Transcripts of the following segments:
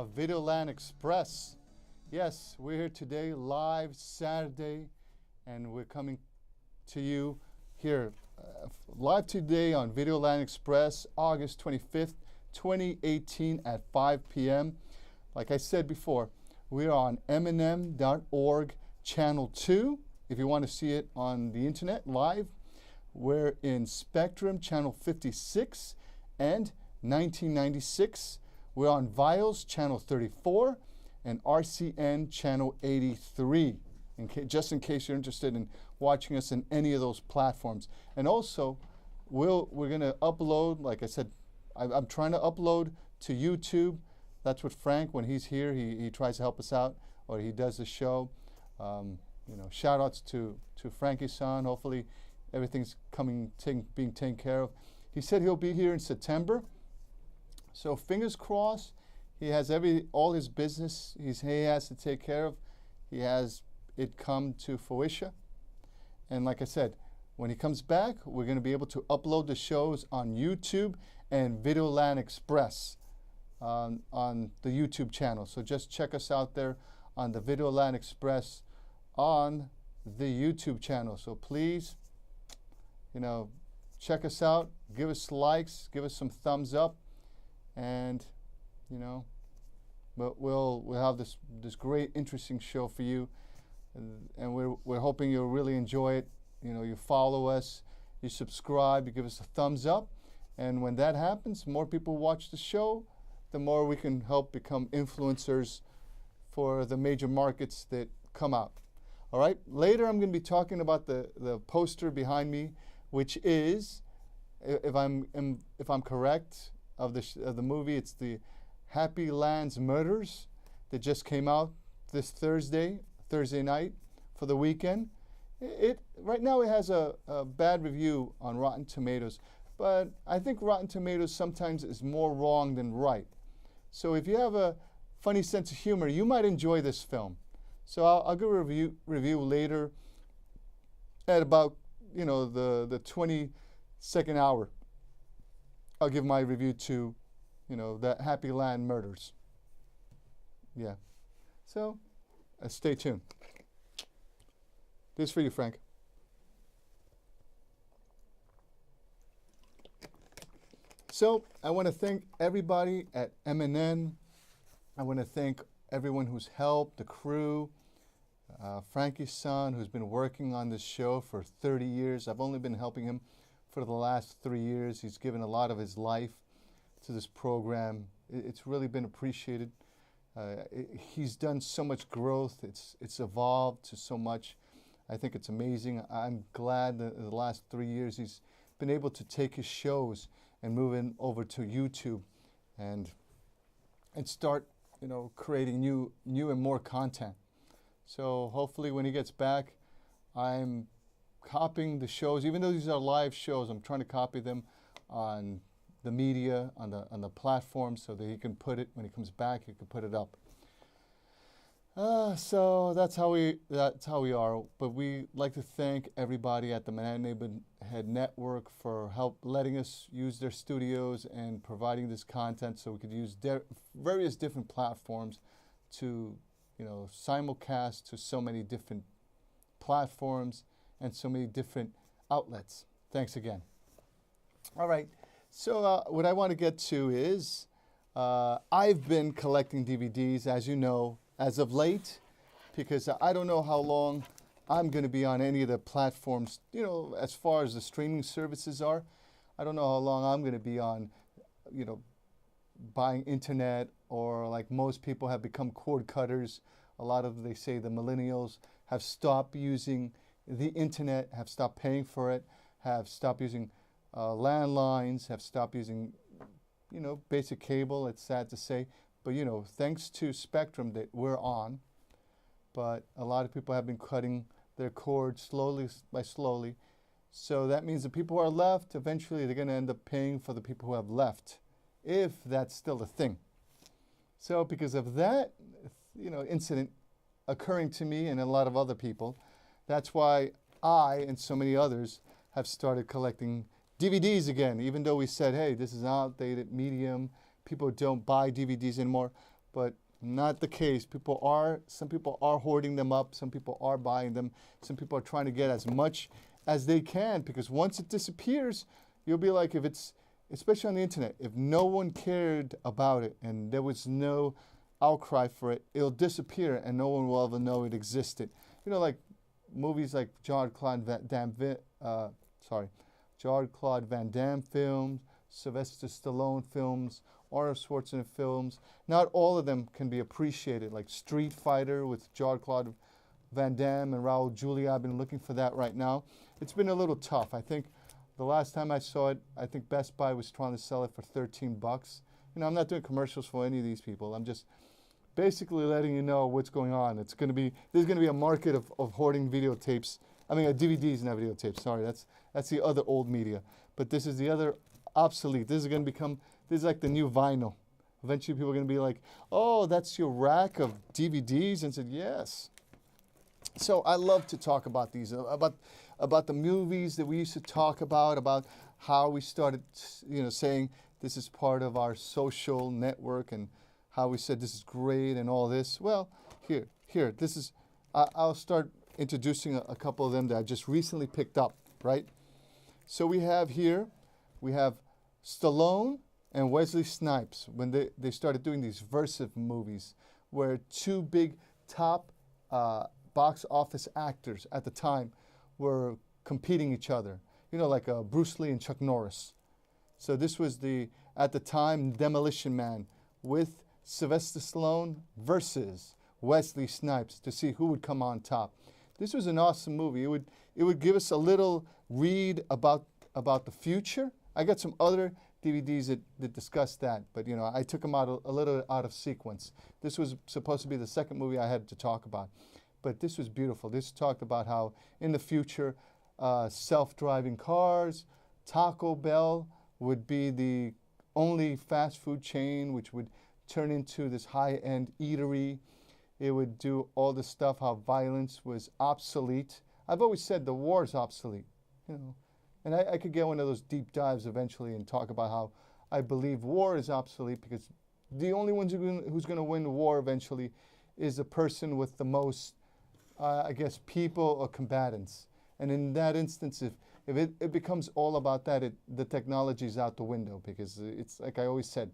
of Videolandexpress. Yes, we're here today, live Saturday, and we're coming to you here live today on Videolandexpress, August 25th, 2018 at 5 p.m. Like I said before, we're on mnm.org channel 2. If you want to see it on the internet live, we're in Spectrum channel 56 and 1996. We're on Vials channel 34 and RCN channel 83. Just in case you're interested in watching us in any of those platforms. And also, we're going to upload, like I said, I'm trying to upload to YouTube. That's what Frank, when he's here, he tries to help us out, or he does the show. Shout outs to Frankie's son. Hopefully everything's being taken care of. He said he'll be here in September. So fingers crossed. He has all his business he has to take care of. He has it come to fruition. And like I said, when he comes back, we're going to be able to upload the shows on YouTube and Videolandexpress on the YouTube channel. So just check us out there on the Videolandexpress on the YouTube channel. So please, check us out, give us likes, give us some thumbs up, and we'll have this great, interesting show for you, and we're hoping you'll really enjoy it. You follow us, you subscribe, you give us a thumbs up, and when that happens, more people watch the show, the more we can help become influencers for the major markets that come out. All right. Later, I'm going to be talking about the poster behind me, which is, if I'm correct, of the movie. It's the Happytime Murders that just came out this Thursday night for the weekend. Right now it has a bad review on Rotten Tomatoes, but I think Rotten Tomatoes sometimes is more wrong than right. So if you have a funny sense of humor, you might enjoy this film. So I'll give a review later at about the 22nd hour. I'll give my review to the Happytime Murders. Yeah. So stay tuned. This is for you, Frank. So I want to thank everybody at M&N. I want to thank everyone who's helped, the crew, Frankie's son, who's been working on this show for 30 years. I've only been helping him for the last 3 years. He's given a lot of his life to this program. It's really been appreciated. He's done so much growth. It's evolved to so much. I think it's amazing. I'm glad that in the last 3 years he's been able to take his shows and move in over to YouTube and start creating new and more content. So hopefully when he gets back, I'm copying the shows. Even though these are live shows, I'm trying to copy them on the media, on the platform, so that he can put it, when he comes back, he can put it up. So that's how we are. But we like to thank everybody at the Manhattan Neighborhood Network for letting us use their studios and providing this content, so we could use various different platforms to simulcast to so many different platforms and so many different outlets. Thanks again. All right. So what I want to get to is I've been collecting DVDs, as you know, as of late, because I don't know how long I'm going to be on any of the platforms, as far as the streaming services are. I don't know how long I'm going to be on, buying internet, or like most people have become cord cutters. A lot of, they say, the millennials have stopped using the internet, have stopped paying for it, have stopped using landlines, have stopped using, basic cable. It's sad to say, but thanks to Spectrum that we're on, but a lot of people have been cutting their cord slowly by slowly. So that means the people who are left, eventually they're going to end up paying for the people who have left, if that's still a thing. So because of that, incident occurring to me and a lot of other people, that's why I and so many others have started collecting DVDs again, even though we said, hey, this is an outdated medium, people don't buy DVDs anymore. but not the case. Some people are hoarding them up. Some people are buying them. Some people are trying to get as much as they can, because once it disappears, you'll be like, if it's, especially on the internet, if no one cared about it and there was no outcry for it, it'll disappear and no one will ever know it existed. You know, like movies like Jean-Claude Van Damme films, Sylvester Stallone films, Arnold Schwarzenegger films. Not all of them can be appreciated, like Street Fighter with Jean-Claude Van Damme and Raul Julia. I've been looking for that right now. It's been a little tough. I think the last time I saw it, I think Best Buy was trying to sell it for 13 bucks. You know, I'm not doing commercials for any of these people. I'm just basically letting you know what's going on. There's going to be a market of hoarding videotapes. I mean, DVDs, not videotapes. Sorry, that's the other old media. But this is the other obsolete. This is like the new vinyl. Eventually people are going to be like, oh, that's your rack of DVDs? And said, yes. So I love to talk about these, about the movies that we used to talk about how we started, you know, saying this is part of our social network, and how we said this is great and all this. Well, here, this is, I'll start introducing a couple of them that I just recently picked up, right? So we have Stallone and Wesley Snipes, when they started doing these versive movies where two big top box office actors at the time were competing each other. You know, like Bruce Lee and Chuck Norris. So this was at the time, Demolition Man with Sylvester Stallone versus Wesley Snipes to see who would come on top. This was an awesome movie. It would give us a little read about the future. I got some other DVDs that discuss that, but you know, I took them out a little out of sequence. This was supposed to be the second movie I had to talk about, but this was beautiful. This talked about how in the future, self-driving cars, Taco Bell would be the only fast food chain, which would turn into this high-end eatery. It would do all this stuff, how violence was obsolete. I've always said the war is obsolete, you know. And I could get one of those deep dives eventually and talk about how I believe war is obsolete, because the only one who's going to win the war eventually is the person with the most, I guess, people or combatants. And in that instance, if it becomes all about that, the technology is out the window, because it's like I always said,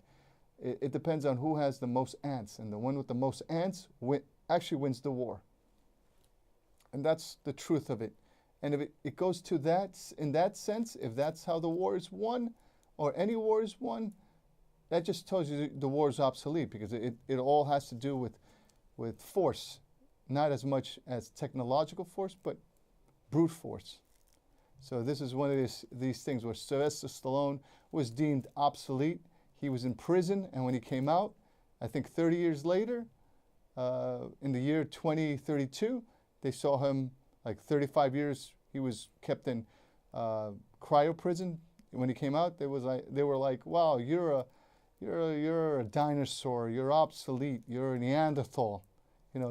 it depends on who has the most ants, and the one with the most ants actually wins the war. And that's the truth of it. And if it goes to that, in that sense, if that's how the war is won, or any war is won, that just tells you the war is obsolete, because it all has to do with force, not as much as technological force, but brute force. So this is one of these things where Sylvester Stallone was deemed obsolete. He was in prison, and when he came out, I think 30 years later, in the year 2032, they saw him, like 35 years, he was kept in cryo prison. When he came out, they were like, wow, you're a dinosaur, you're obsolete, you're a Neanderthal. You know,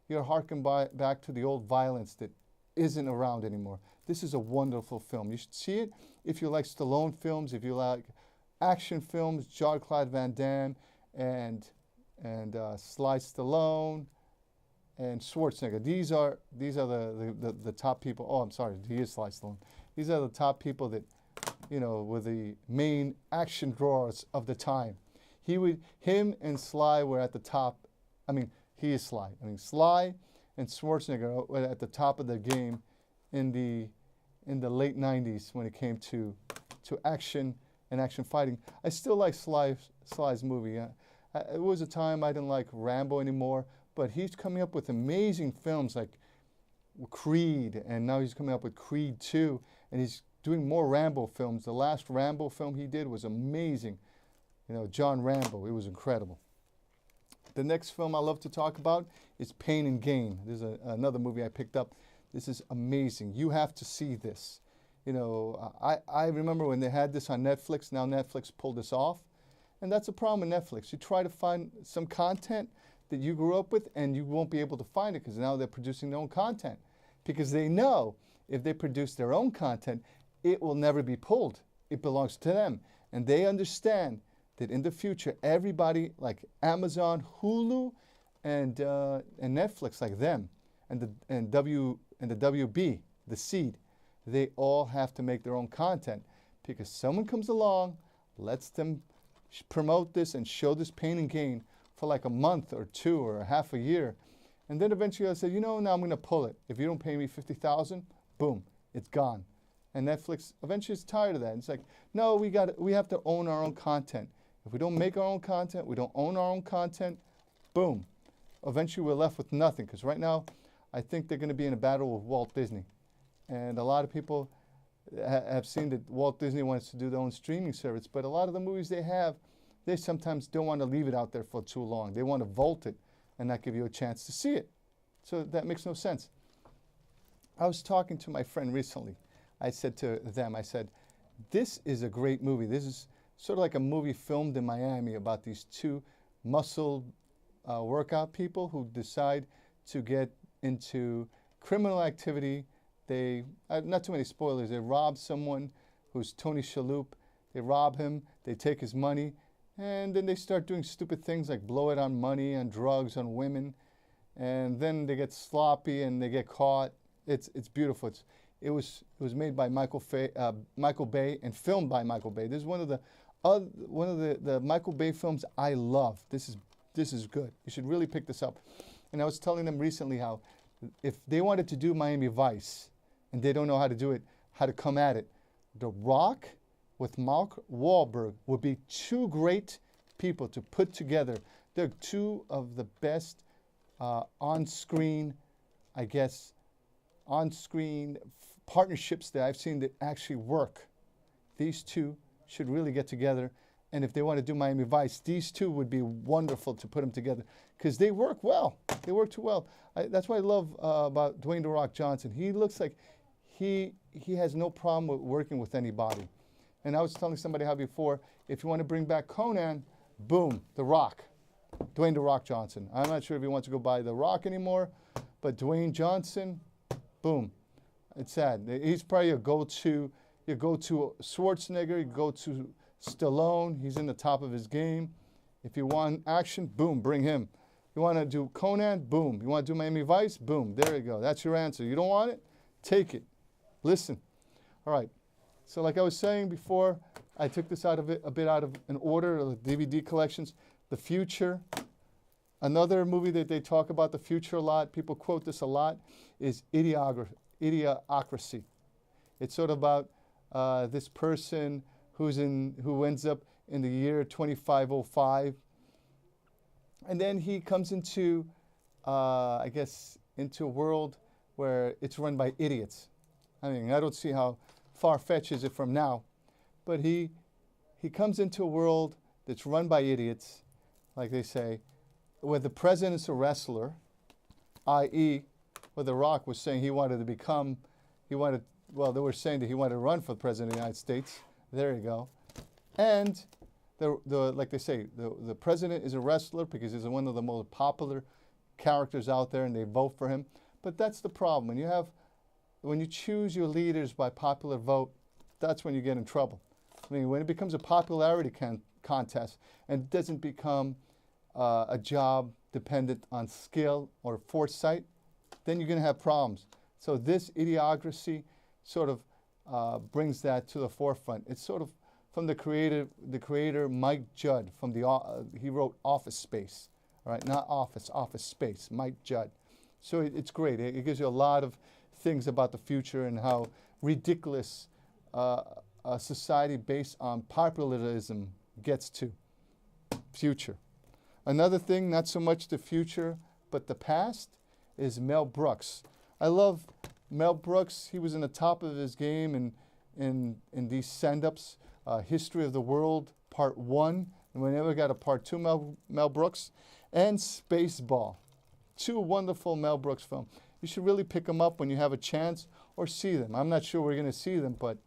you're harking back to the old violence that isn't around anymore. This is a wonderful film. You should see it if you like Stallone films, if you like action films, Jean-Claude Van Damme and Sly Stallone and Schwarzenegger. These are the top people. Oh, I'm sorry, he is Sly Stallone. These are the top people that, you know, were the main action drawers of the time. Him and Sly were at the top. I mean, he is Sly. I mean, Sly and Schwarzenegger were at the top of their game in the late 90s when it came to action and action fighting. I still like Sly's movie. It was a time I didn't like Rambo anymore, but he's coming up with amazing films like Creed, and now he's coming up with Creed 2, and he's doing more Rambo films. The last Rambo film he did was amazing. You know, John Rambo, it was incredible. The next film I love to talk about is Pain&Gain. This is another movie I picked up. This is amazing. You have to see this. You know, I remember when they had this on Netflix. Now Netflix pulled this off. And that's a problem with Netflix. You try to find some content that you grew up with, and you won't be able to find it, because now they're producing their own content. Because they know if they produce their own content, it will never be pulled. It belongs to them. And they understand that in the future, everybody like Amazon, Hulu, and Netflix, like them, and the WB, the Seed, they all have to make their own content because someone comes along, lets them promote this and show this Pain and Gain for like a month or two or half a year, and then eventually I say, you know, now I'm going to pull it. If you don't pay me $50,000, boom, it's gone. And Netflix eventually is tired of that. It's like, no, we have to own our own content. If we don't make our own content, we don't own our own content, boom. Eventually we're left with nothing, because right now I think they're going to be in a battle with Walt Disney. And a lot of people have seen that Walt Disney wants to do their own streaming service, but a lot of the movies they sometimes don't want to leave it out there for too long. They want to vault it and not give you a chance to see it. So that makes no sense. I was talking to my friend recently. I said to them, I said, this is a great movie. This is sort of like a movie filmed in Miami about these two muscle workout people who decide to get into criminal activity. They, not too many spoilers, they rob someone who's Tony Shalhoub. They rob him, they take his money, and then they start doing stupid things like blow it on money, on drugs, on women, and then they get sloppy and they get caught. It's beautiful. It was made by Michael Bay and filmed by Michael Bay. This is one of the Michael Bay films I love. This is good. You should really pick this up. And I was telling them recently how if they wanted to do Miami Vice and they don't know how to do it, how to come at it, The Rock with Mark Wahlberg would be two great people to put together. They're two of the best on-screen, I guess, on-screen partnerships that I've seen that actually work. These two should really get together. And if they want to do Miami Vice, these two would be wonderful to put them together because they work well. They work too well. That's what I love about Dwayne "The Rock" Johnson. He looks like he has no problem with working with anybody. And I was telling somebody how before, if you want to bring back Conan, boom, The Rock. Dwayne "The Rock" Johnson. I'm not sure if he wants to go by The Rock anymore, but Dwayne Johnson, boom. It's sad. He's probably your go-to Schwarzenegger, your go-to Stallone. He's in the top of his game. If you want action, boom, bring him. You want to do Conan, boom. You want to do Miami Vice, boom. There you go. That's your answer. You don't want it? Take it. Listen. All right. So like I was saying before, I took this a bit out of an order of the DVD collections. The Future. Another movie that they talk about the future a lot, people quote this a lot, is Idiocracy. It's sort of about this person who ends up in the year 2505, and then he comes into, I guess, into a world where it's run by idiots. I mean, I don't see how far-fetched is it from now, but he comes into a world that's run by idiots, like they say, where the president's a wrestler, i.e., where The Rock was saying they were saying that he wanted to run for the president of the United States. There you go. And like they say, the president is a wrestler because he's one of the most popular characters out there and they vote for him. But that's the problem. When you choose your leaders by popular vote, that's when you get in trouble. I mean, when it becomes a popularity contest and it doesn't become a job dependent on skill or foresight, then you're going to have problems. So this Idiocracy sort of brings that to the forefront. It's sort of from the creator Mike Judd from he wrote Office Space, all right, not Office Space, Mike Judd. So it's great. It gives you a lot of things about the future and how ridiculous a society based on populism gets to. Future. Another thing, not so much the future, but the past, is Mel Brooks. I love Mel Brooks. He was in the top of his game in these send-ups, History of the World, Part 1, and we never got a Part 2 Mel Brooks, and Spaceball. Two wonderful Mel Brooks films. You should really pick them up when you have a chance or see them. I'm not sure we're going to see them, but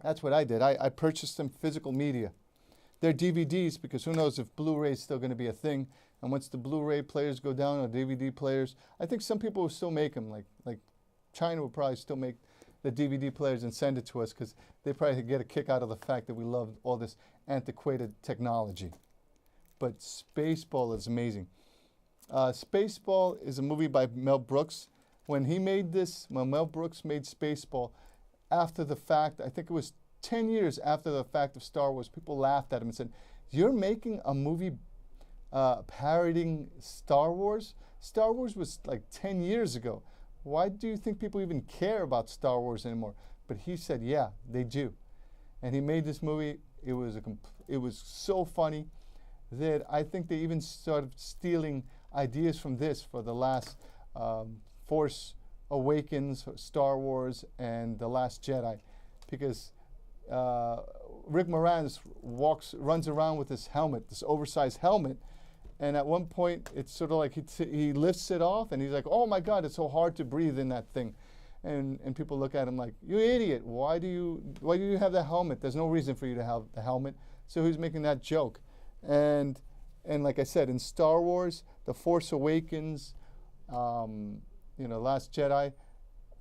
that's what I did. I purchased them physical media. They're DVDs because who knows if Blu-ray is still going to be a thing. And once the Blu-ray players go down or DVD players, I think some people will still make them. Like China will probably still make the DVD players and send it to us because they probably get a kick out of the fact that we love all this antiquated technology. But Spaceball is amazing. Spaceball is a movie by Mel Brooks. When Mel Brooks made Spaceball, after the fact, I think it was 10 years after the fact of Star Wars, people laughed at him and said, "You're making a movie parodying Star Wars? Star Wars was like 10 years ago. Why do you think people even care about Star Wars anymore?" But he said, yeah, they do. And he made this movie. It was so funny that I think they even started stealing ideas from this for the last Force Awakens, Star Wars, and The Last Jedi, because Rick Moranis runs around with this helmet, this oversized helmet, and at one point it's sort of like he lifts it off, and he's like, "Oh my God, it's so hard to breathe in that thing," and people look at him like, "You idiot! Why do you have the helmet? There's no reason for you to have the helmet." So he's making that joke, and like I said, in Star Wars, The Force Awakens, Last Jedi.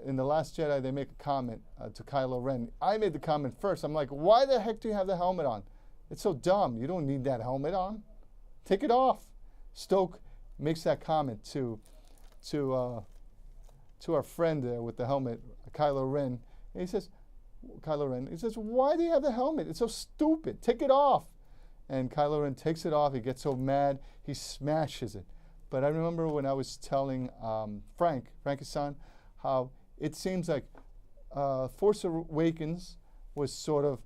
In The Last Jedi, they make a comment to Kylo Ren. I made the comment first. I'm like, "Why the heck do you have the helmet on? It's so dumb. You don't need that helmet on. Take it off." Stoke makes that comment to our friend there with the helmet, Kylo Ren. And he says, "Why do you have the helmet? It's so stupid. Take it off." And Kylo Ren takes it off. He gets so mad, he smashes it. But I remember when I was telling Frankie-san, how it seems like Force Awakens was sort of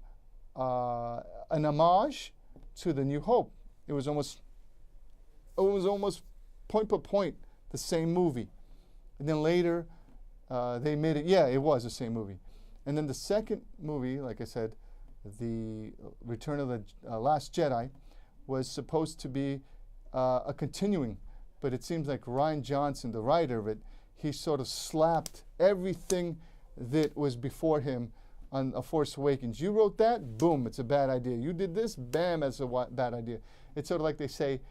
an homage to The New Hope. It was almost point per point the same movie. And then later they made it, it was the same movie. And then the second movie, like I said, The Return of the Last Jedi, was supposed to be a continuing, but it seems like Rian Johnson, the writer of it, he sort of slapped everything that was before him on A Force Awakens. You wrote that? Boom, it's a bad idea. You did this? Bam, it's a bad idea. It's sort of like they say,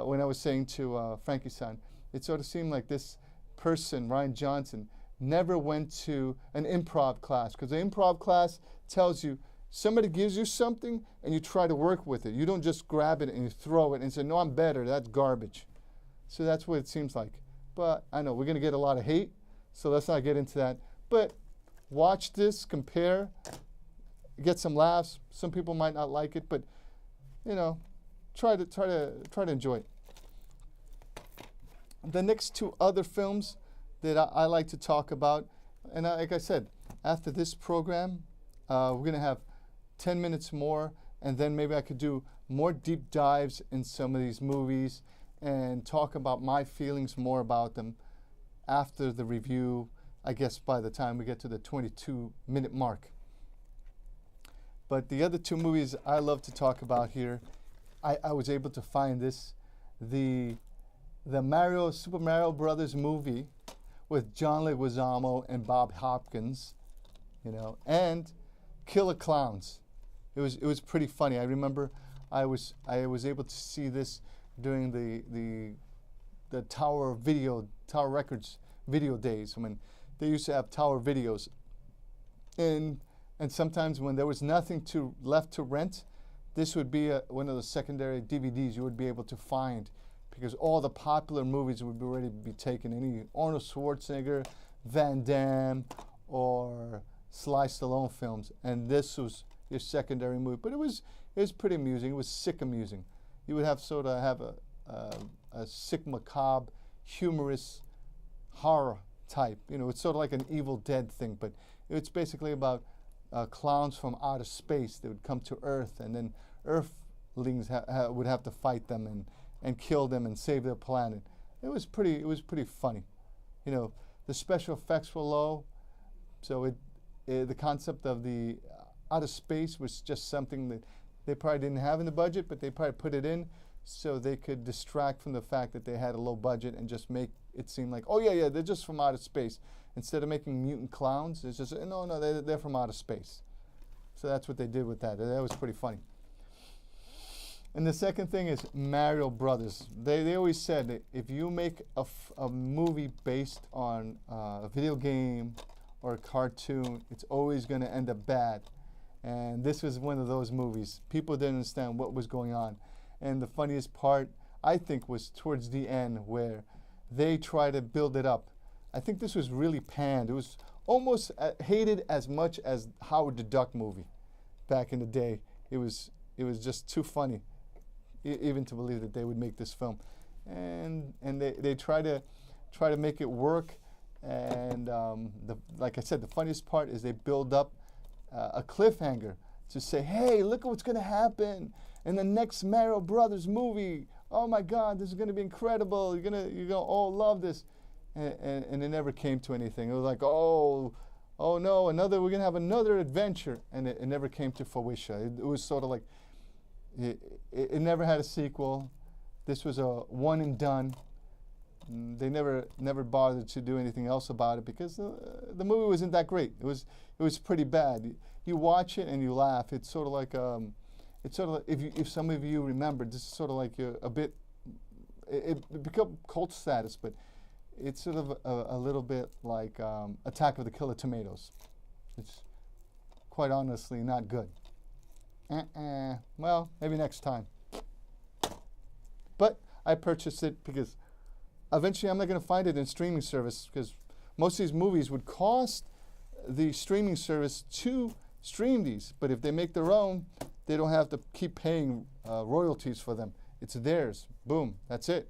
when I was saying to Frankie-san, it sort of seemed like this person, Rian Johnson, never went to an improv class, because the improv class tells you, somebody gives you something and you try to work with it. You don't just grab it and you throw it and say, "No, I'm better." That's garbage. So that's what it seems like. But I know we're going to get a lot of hate, so let's not get into that. But watch this, compare, get some laughs. Some people might not like it, but try to enjoy it. The next two other films that I like to talk about, and like I said, after this program, we're going to have 10 minutes more, and then maybe I could do more deep dives in some of these movies and talk about my feelings more about them after the review, I guess by the time we get to the 22-minute mark. But the other two movies I love to talk about here, I was able to find this, the Super Mario Brothers movie with John Leguizamo and Bob Hopkins, and Killer Clowns. It was pretty funny. I remember I was able to see this during the Tower Records video days, when they used to have Tower videos, and sometimes when there was nothing left to rent, this would be one of the secondary DVDs you would be able to find, because all the popular movies would be ready to be taken. Any Arnold Schwarzenegger, Van Damme, or Sly Stallone films, and this was your secondary movie. But it was pretty amusing. It was sick amusing. You would have a sick, macabre, humorous horror type. It's sort of like an Evil Dead thing, but it's basically about clowns from outer space that would come to Earth, and then Earthlings would have to fight them and kill them and save their planet. It was pretty funny. The special effects were low, so the concept of the outer space was just something that they probably didn't have in the budget, but they probably put it in so they could distract from the fact that they had a low budget and just make it seem like, oh yeah, they're just from outer space. Instead of making mutant clowns, it's just, no, they're from outer space. So that's what they did with that. That was pretty funny. And the second thing is Mario Brothers. They always said that if you make a movie based on a video game or a cartoon, it's always going to end up bad. And this was one of those movies. People didn't understand what was going on. And the funniest part, I think, was towards the end where they try to build it up. I think this was really panned. It was almost hated as much as Howard the Duck movie back in the day. It was just too funny, even to believe that they would make this film. And they try to make it work. And like I said, the funniest part is they build up a cliffhanger to say, hey, look at what's going to happen in the next Mario Brothers movie. Oh my God, this is going to be incredible. You're gonna all love this. And it never came to anything. It was like, oh no, we're going to have another adventure. And it never came to fruition. It was sort of like, it never had a sequel. This was a one and done. They never bothered to do anything else about it because the movie wasn't that great. It was pretty bad. You watch it and you laugh. It's sort of like if some of you remember, this is sort of like a bit. It became cult status, but it's sort of a little bit like Attack of the Killer Tomatoes. It's quite honestly not good. Well, maybe next time. But I purchased it because eventually I'm not going to find it in streaming service because most of these movies would cost the streaming service to stream these. But if they make their own, they don't have to keep paying royalties for them. It's theirs. Boom. That's it.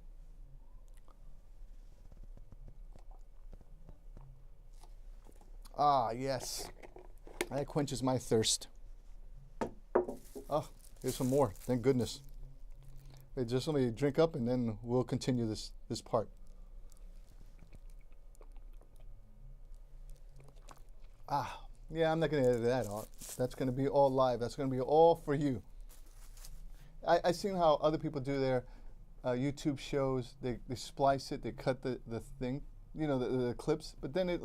Ah, yes. That quenches my thirst. Oh, here's some more. Thank goodness. Wait, just let me drink up and then we'll continue this part. Ah, yeah, I'm not going to edit that out. That's going to be all live. That's going to be all for you. I've seen how other people do their YouTube shows. They splice it. They cut the thing, you know, the clips. But then it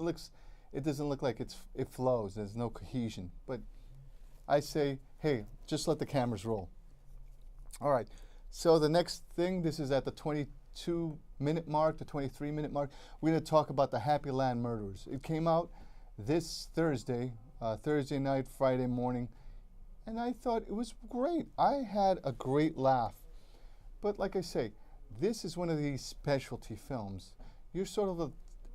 doesn't look like it flows. There's no cohesion. But I say, hey, just let the cameras roll. All right. So the next thing, this is at the 22-minute mark, the 23-minute mark. We're going to talk about the Happytime Murders. It came out this Thursday, Thursday night, Friday morning, and I thought it was great. I had a great laugh. But like I say, this is one of these specialty films. You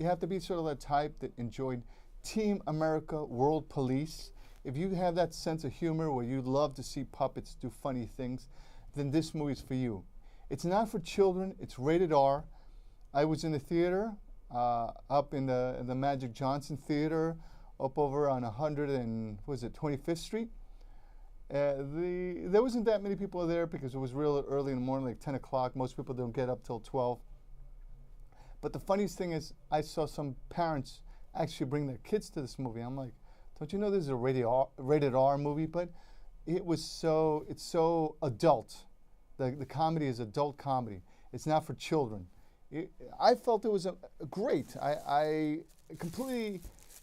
have to be sort of the type that enjoyed Team America, World Police. If you have that sense of humor where you love to see puppets do funny things, then this movie's for you. It's not for children. It's rated R. I was in the theater up in the Magic Johnson Theater up over on 25th Street. There wasn't that many people there because it was real early in the morning, like 10 o'clock. Most people don't get up till 12. But the funniest thing is I saw some parents actually bring their kids to this movie. I'm like, don't you know this is a rated R movie? But it's so adult. The comedy is adult comedy. It's not for children. I felt it was great. It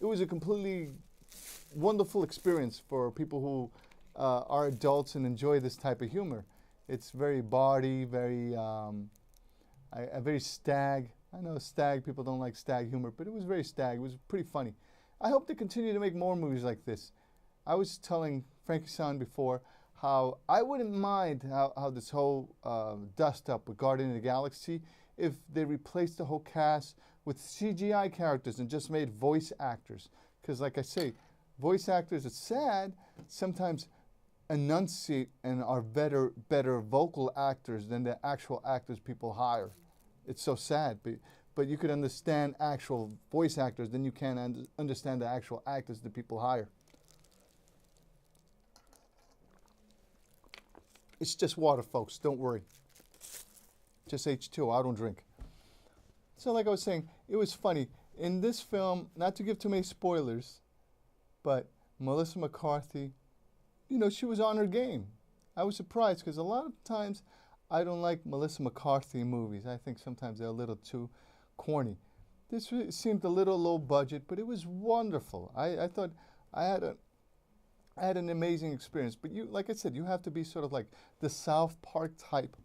was a completely wonderful experience for people who are adults and enjoy this type of humor. It's very Barty, very stag. I know stag, people don't like stag humor, but it was very stag. It was pretty funny. I hope they continue to make more movies like this. I was telling Frankie San before how I wouldn't mind how this whole dust up with Guardian of the Galaxy if they replaced the whole cast with CGI characters and just made voice actors. Because like I say, voice actors, it's sad, sometimes enunciate and are better vocal actors than the actual actors people hire. It's so sad, but you could understand actual voice actors, then you can't understand the actual actors that people hire. It's just water, folks. Don't worry. Just H2O. I don't drink. So like I was saying, it was funny. In this film, not to give too many spoilers, but Melissa McCarthy, you know, she was on her game. I was surprised because a lot of times I don't like Melissa McCarthy movies. I think sometimes they're a little too corny. This seemed a little low budget, but it was wonderful. I thought I had an amazing experience. But you, like I said, you have to be sort of like the South Park type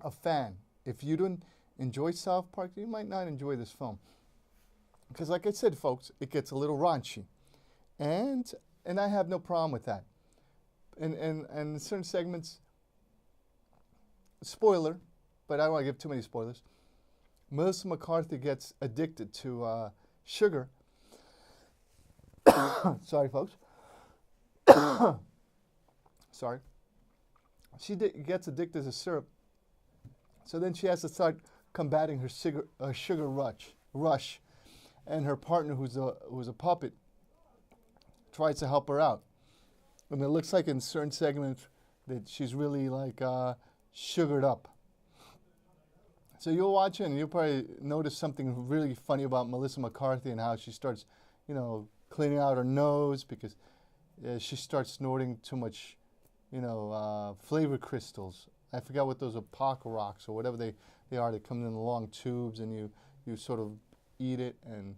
of fan. If you don't enjoy South Park, you might not enjoy this film. Because like I said, folks, it gets a little raunchy. And I have no problem with that. And in certain segments, spoiler, but I don't want to give too many spoilers. Melissa McCarthy gets addicted to sugar. Sorry, folks. Sorry. She gets addicted to syrup. So then she has to start combating her sugar rush. And her partner, who's a puppet, tries to help her out. And it looks like in certain segments that she's really like sugared up. So you'll watch it and you'll probably notice something really funny about Melissa McCarthy and how she starts, cleaning out her nose because she starts snorting too much, flavor crystals. I forgot what those are, Paco rocks or whatever they are. They come in long tubes and you sort of eat it, and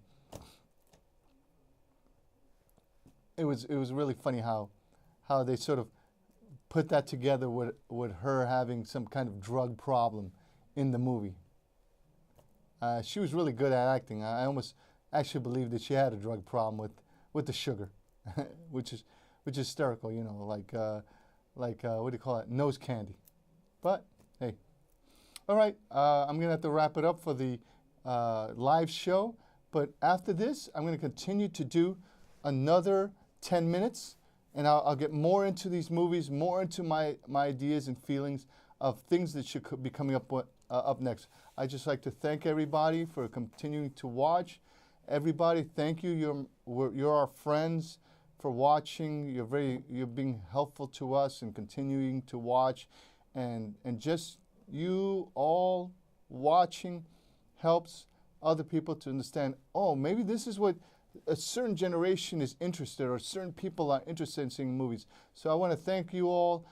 it was really funny how they sort of put that together with her having some kind of drug problem in the movie. She was really good at acting. I almost actually believed that she had a drug problem with the sugar, which is hysterical, like what do you call it, nose candy. But hey, all right, I'm gonna have to wrap it up for the live show. But after this, I'm gonna continue to do another 10 minutes, and I'll get more into these movies, more into my ideas and feelings of things that should be coming up next. I'd just like to thank everybody for continuing to watch. Everybody, thank you. You're our friends for watching. You're being helpful to us and continuing to watch, and just you all watching helps other people to understand, oh, maybe this is what a certain generation is interested, or certain people are interested in seeing movies. So I want to thank you all.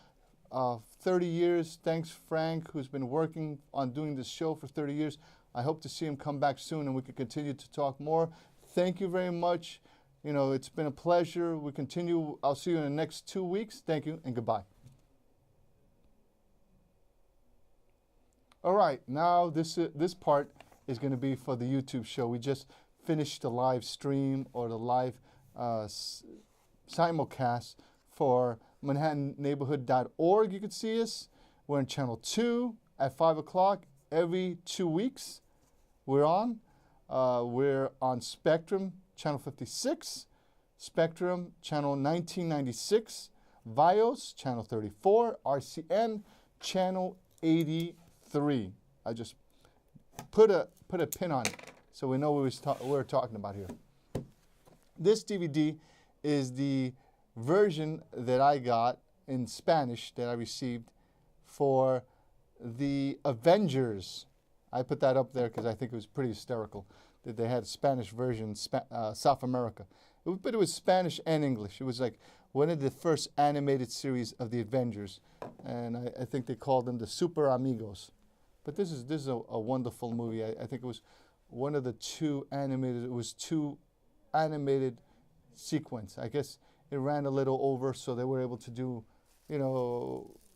30 years. Thanks, Frank, who's been working on doing this show for 30 years. I hope to see him come back soon and we can continue to talk more. Thank you very much. It's been a pleasure. We continue. I'll see you in the next 2 weeks. Thank you and goodbye. All right, now this part is going to be for the YouTube show. We just finished the live stream or the live simulcast for ManhattanNeighborhood.org. You can see us. We're on channel 2 at 5 o'clock every 2 weeks. We're on Spectrum, channel 56, Spectrum, channel 1996, Vios, channel 34, RCN, channel 83. I just put a pin on it so we know what we're talking about here. This DVD is the version that I got in Spanish that I received for the Avengers. I put that up there because I think it was pretty hysterical that they had a Spanish version, South America. But it was Spanish and English. It was like one of the first animated series of the Avengers, and I think they called them the Super Amigos. But this is a wonderful movie. I think it was one of the two animated sequence. I guess it ran a little over, so they were able to do,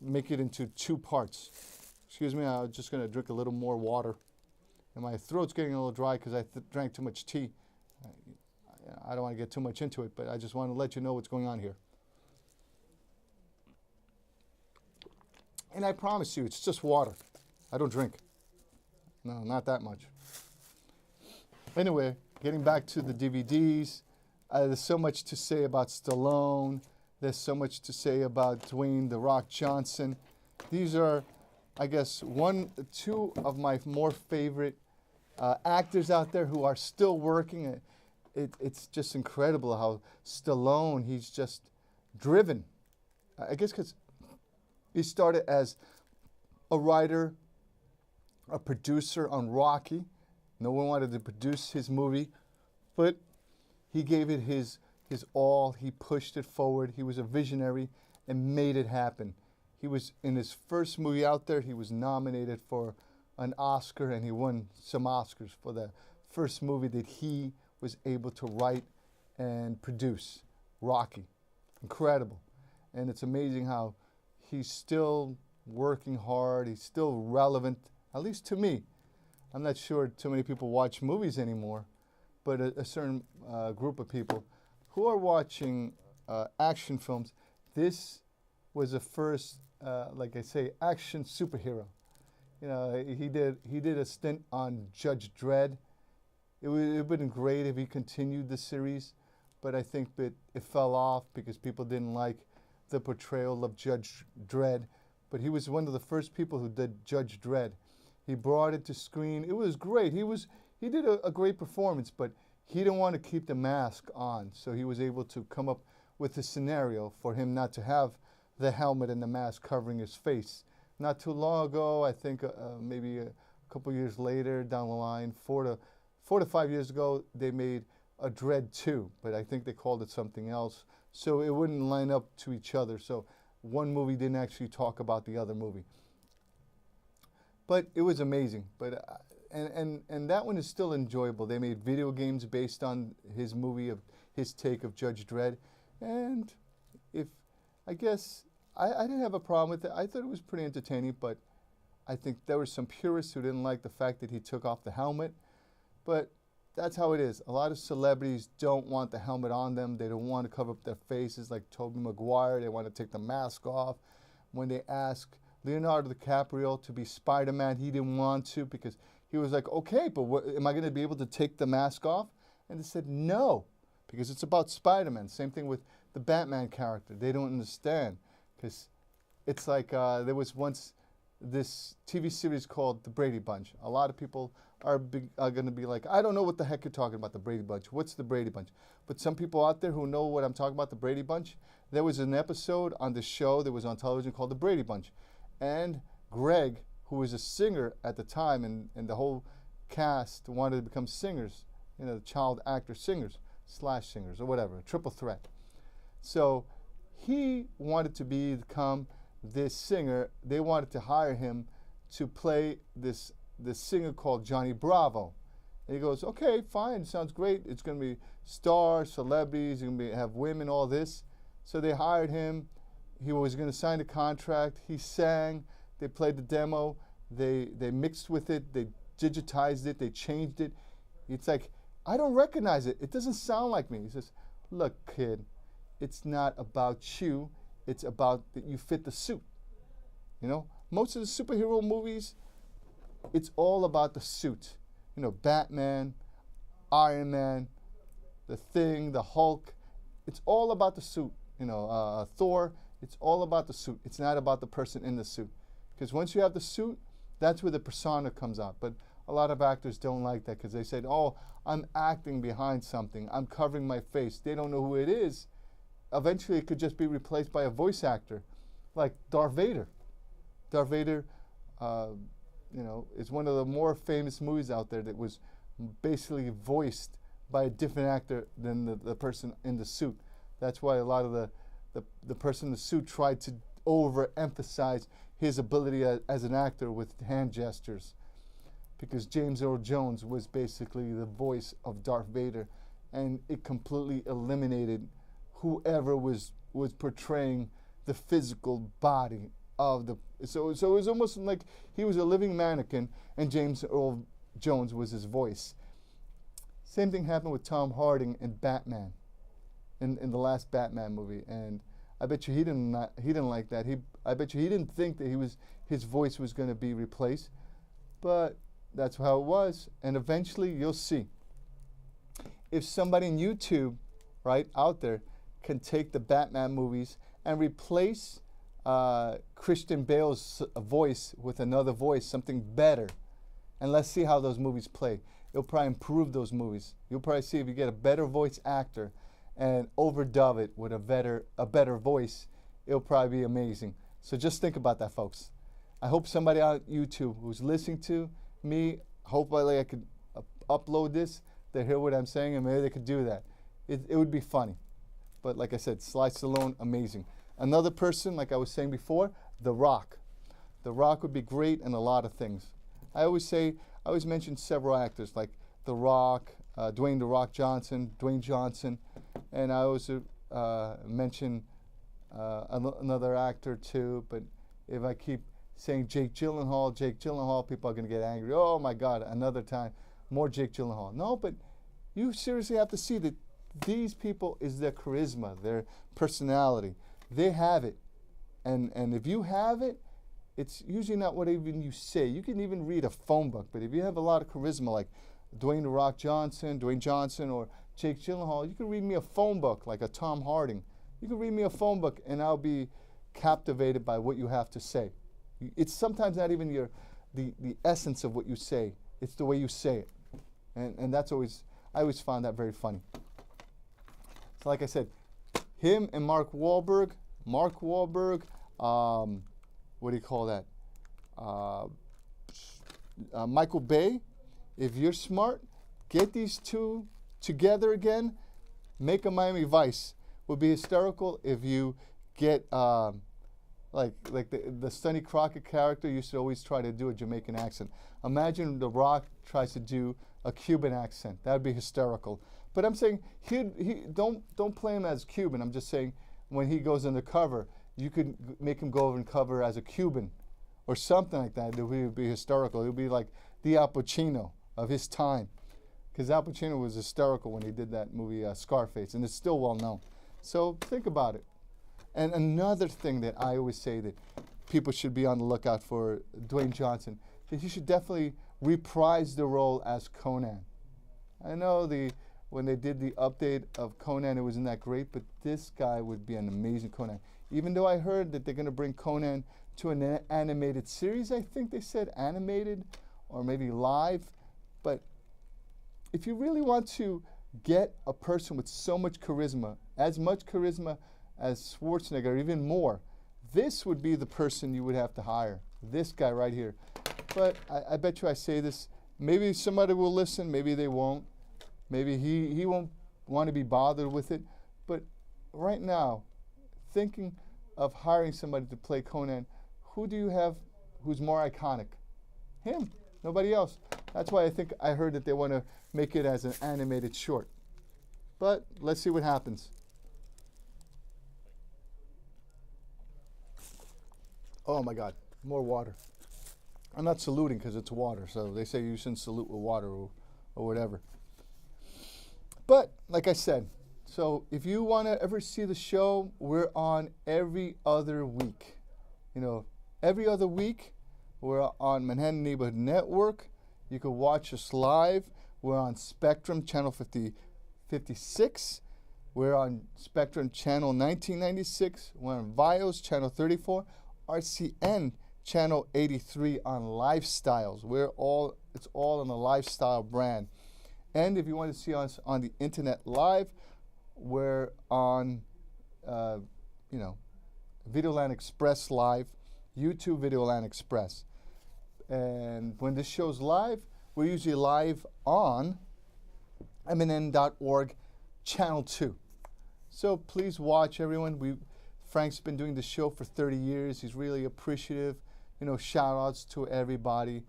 make it into 2 parts. Excuse me, I'm just going to drink a little more water. And my throat's getting a little dry because I drank too much tea. I don't want to get too much into it, but I just want to let you know what's going on here. And I promise you, it's just water. I don't drink. No, not that much. Anyway, getting back to the DVDs. There's so much to say about Stallone. There's so much to say about Dwayne "The Rock" Johnson. These are, I guess, 2 of my more favorite actors out there who are still working. It's just incredible how Stallone, he's just driven. I guess because he started as a writer, a producer on Rocky. No one wanted to produce his movie, but he gave it his all. He pushed it forward. He was a visionary and made it happen. He was in his first movie out there. He was nominated for an Oscar, and he won some Oscars for the first movie that he was able to write and produce, Rocky. Incredible. And it's amazing how he's still working hard. He's still relevant, at least to me. I'm not sure too many people watch movies anymore. but a certain group of people who are watching action films. This was the first, like I say, action superhero. You know, he did a stint on Judge Dredd. It would have been great if he continued the series, but I think that it fell off because people didn't like the portrayal of Judge Dredd. But he was one of the first people who did Judge Dredd. He brought it to screen. It was great. He did a great performance, but he didn't want to keep the mask on, so he was able to come up with a scenario for him not to have the helmet and the mask covering his face. Not too long ago, I think maybe a couple years later down the line, 4 to 5 years ago, they made a Dredd 2, but I think they called it something else, so it wouldn't line up to each other. So one movie didn't actually talk about the other movie. But it was amazing. But and that one is still enjoyable. They made video games based on his movie, of his take of Judge Dredd, and I guess I didn't have a problem with it. I thought it was pretty entertaining, but I think there were some purists who didn't like the fact that he took off the helmet. But that's how it is. A lot of celebrities don't want the helmet on them. They don't want to cover up their faces, like Tobey Maguire. They want to take the mask off. When they asked Leonardo DiCaprio to be Spider-Man, he didn't want to because he was like, okay, but am I going to be able to take the mask off? And they said no, because it's about Spider-Man. Same thing with the Batman character. They don't understand because it's like there was once this TV series called The Brady Bunch. A lot of people are going to be like, I don't know what the heck you're talking about, the Brady Bunch. What's the Brady Bunch? But some people out there who know what I'm talking about, the Brady Bunch, there was an episode on the show that was on television called The Brady Bunch. And Greg, who was a singer at the time, and the whole cast wanted to become singers, you know, child actor singers, / singers, or whatever, a triple threat. So he wanted to become this singer. They wanted to hire him to play this singer called Johnny Bravo. And he goes, okay, fine, sounds great. It's going to be stars, celebrities, you're going to have women, all this. So they hired him. He was going to sign a contract. He sang. They played the demo. They mixed with it. They digitized it. They changed it. It's like, I don't recognize it. It doesn't sound like me. He says, look, kid, it's not about you. It's about that you fit the suit. You know, most of the superhero movies, it's all about the suit. You know, Batman, Iron Man, The Thing, the Hulk. It's all about the suit. You know, Thor, it's all about the suit. It's not about the person in the suit. Because once you have the suit, that's where the persona comes out. But a lot of actors don't like that because they say, oh, I'm acting behind something. I'm covering my face. They don't know who it is. Eventually, it could just be replaced by a voice actor, like Darth Vader. Darth Vader, you know, is one of the more famous movies out there that was basically voiced by a different actor than the person in the suit. That's why a lot of the person in the suit tried to overemphasize his ability as an actor with hand gestures, because James Earl Jones was basically the voice of Darth Vader, and it completely eliminated whoever was portraying the physical body of the. So it was almost like he was a living mannequin, and James Earl Jones was his voice. Same thing happened with Tom Hardy in Batman, in the last Batman movie, and I bet you he didn't like that. I bet you he didn't think that his voice was going to be replaced, but that's how it was. And eventually, you'll see. If somebody in YouTube, right out there, can take the Batman movies and replace Christian Bale's voice with another voice, something better, and let's see how those movies play. It'll probably improve those movies. You'll probably see if you get a better voice actor and overdub it with a better voice, it'll probably be amazing. So just think about that, folks. I hope somebody on YouTube who's listening to me, hopefully I could upload this, they hear what I'm saying, and maybe they could do that. It would be funny. But like I said, Sly Stallone, amazing. Another person, like I was saying before, The Rock. The Rock would be great in a lot of things. I always mention several actors like The Rock, Dwayne The Rock Johnson, Dwayne Johnson, and I also mention another actor too, but if I keep saying Jake Gyllenhaal, people are going to get angry. Oh my God, another time, more Jake Gyllenhaal. No, but You seriously have to see that these people is their charisma, their personality. They have it. And if you have it, it's usually not what even you say. You can even read a phone book, but if you have a lot of charisma, like Dwayne "The Rock" Dwayne Johnson, or Jake Gyllenhaal, you can read me a phone book, like a Tom Harding. You can read me a phone book, and I'll be captivated by what you have to say. It's sometimes not even the essence of what you say. It's the way you say it. And that's always, I always found that very funny. So like I said, him and Mark Wahlberg, what do you call that? Michael Bay, if you're smart, get these two together again, make a Miami Vice. Would be hysterical if you get like the Sonny Crockett character used to always try to do a Jamaican accent. Imagine The Rock tries to do a Cuban accent. That would be hysterical. But I'm saying he don't play him as Cuban. I'm just saying when he goes undercover, you could make him go undercover as a Cuban or something like that. It would be hysterical. It would be like the Al Pacino of his time, because Al Pacino was hysterical when he did that movie Scarface, and it's still well known. So think about it. And another thing that I always say that people should be on the lookout for Dwayne Johnson, that he should definitely reprise the role as Conan. I know when they did the update of Conan, it wasn't that great, but this guy would be an amazing Conan. Even though I heard that they're going to bring Conan to an animated series, I think they said animated or maybe live. But if you really want to get a person with so much charisma as Schwarzenegger, or even more, this would be the person you would have to hire. This guy right here. But I bet you I say this, maybe somebody will listen, maybe they won't. Maybe he won't want to be bothered with it. But right now, thinking of hiring somebody to play Conan, who do you have who's more iconic? Him, nobody else. That's why I heard that they want to make it as an animated short. But let's see what happens. Oh my God, more water. I'm not saluting because it's water, so they say you shouldn't salute with water or whatever. But like I said, so if you want to ever see the show, we're on every other week. You know, every other week, we're on Manhattan Neighborhood Network. You can watch us live. We're on Spectrum Channel 56. We're on Spectrum Channel 1996. We're on Vios Channel 34. RCN Channel 83 on Lifestyles. It's all on the Lifestyle brand. And if you want to see us on the internet live, we're on, Videolandexpress live, YouTube Videolandexpress. And when this show's live, we're usually live on MNN.org Channel 2. So please watch, everyone. Frank's been doing the show for 30 years. He's really appreciative. Shout outs to everybody.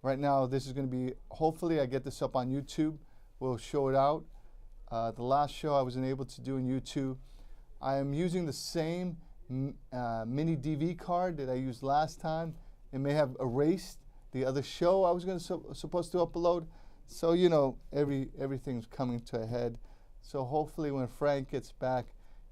Right now, this is going to be, hopefully I get this up on YouTube. We'll show it out. The last show I wasn't able to do on YouTube. I am using the same mini DV card that I used last time. It may have erased the other show I was supposed to upload. So, everything's coming to a head. So hopefully when Frank gets back,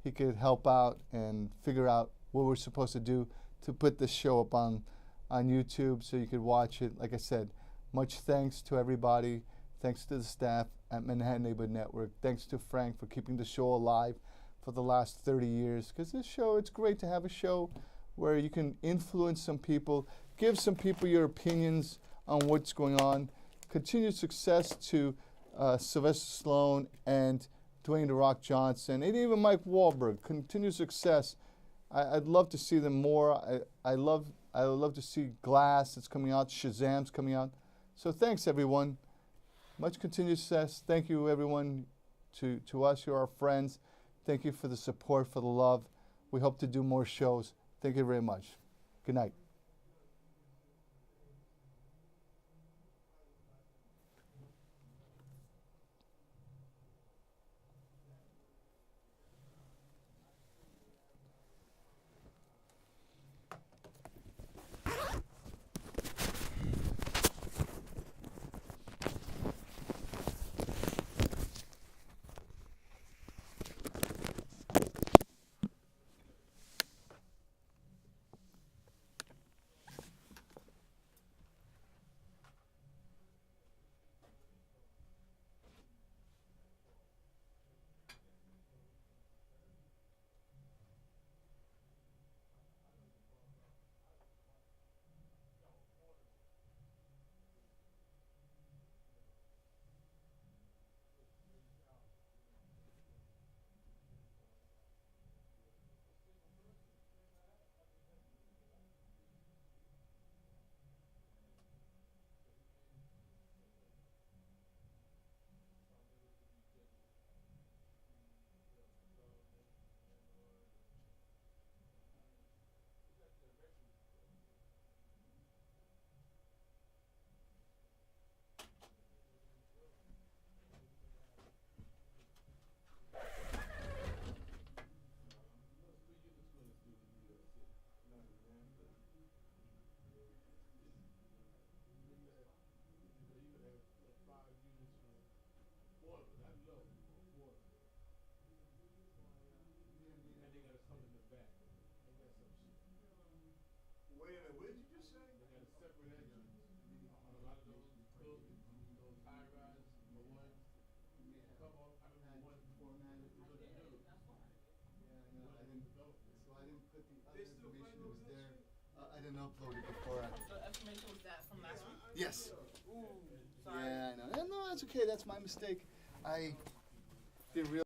he could help out and figure out what we're supposed to do to put this show up on YouTube so you could watch it. Like I said, much thanks to everybody. Thanks to the staff at Manhattan Neighborhood Network. Thanks to Frank for keeping the show alive for the last 30 years. Because this show, it's great to have a show where you can influence some people, give some people your opinions on what's going on. Continued success to Sylvester Stallone and Dwayne "The Rock" Johnson, and even Mike Wahlberg. Continued success. I'd love to see them more. I would love to see Glass that's coming out, Shazam's coming out. So thanks, everyone. Much continued success. Thank you, everyone. To us, you're our friends. Thank you for the support, for the love. We hope to do more shows. Thank you very much. Good night. Wait a minute, what did you just say? They still playing those shit? I didn't upload it before. The information was that from last week? Yes. Ooh, sorry. Yeah, I know. No, that's okay. That's my mistake. I didn't realize.